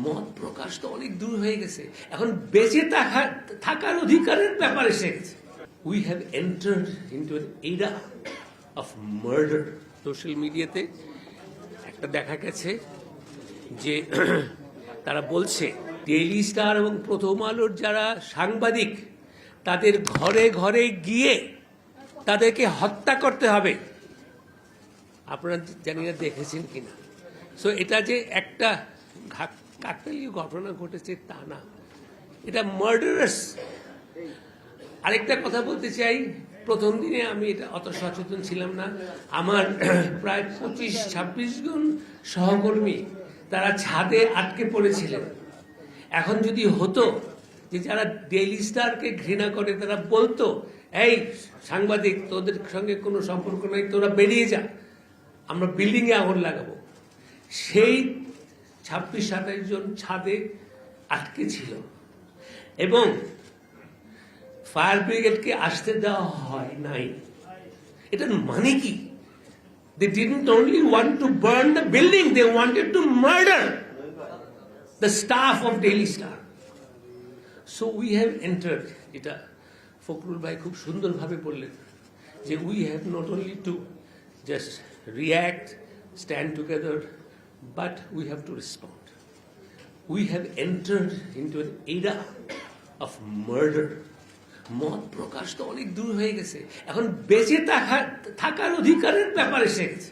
মত প্রকাশ তো অনেক দূর হয়ে গেছে, এখন বেঁচে থাকার অধিকারের ব্যাপারে এসে গেছে। We have entered into an এরা অফ মার্ডার। সোশ্যাল মিডিয়াতে একটা দেখা গেছে যে তারা বলছে ডেইলি স্টার এবং প্রথম আলোর যারা সাংবাদিক তাদের ঘরে ঘরে গিয়ে তাদেরকে হত্যা করতে হবে। আপনারা জানি না দেখেছেন কিনা। সো এটা যে একটা কাকতালীয় ঘটনা ঘটেছে তা না, এটা মার্ডারাস। আরেকটা কথা বলতে চাই, প্রথম দিনে আমি এটা অত সচেতন ছিলাম না। আমার প্রায় 25-26 জন সহকর্মী তারা ছাদে আটকে পড়েছিলেন। এখন যদি হতো যে যারা ডেইলি স্টারকে ঘৃণা করে তারা বলতো, এই সাংবাদিক তোদের সঙ্গে কোনো সম্পর্ক নাই, তোরা বেরিয়ে যা, আমরা বিল্ডিংয়ে আগুন লাগাবো। সেই 26-27 জন ছাদে আটকে ছিল এবং ফায়ার ব্রিগেডকে আসতে দেওয়া হয় নাই। এটার মানে কি? They didn't only want to burn the building, they wanted to murder the staff of Daily Star. So we have entered, এটা ফখরুল ভাই খুব সুন্দরভাবে বললেন যে we have not only to just react, stand together, but we have to respond. We have entered into an era of murder. মত প্রকাশ তো অনেক দূর হয়ে গেছে, এখন বেঁচে থাকার অধিকারের ব্যাপারে এসে গেছে।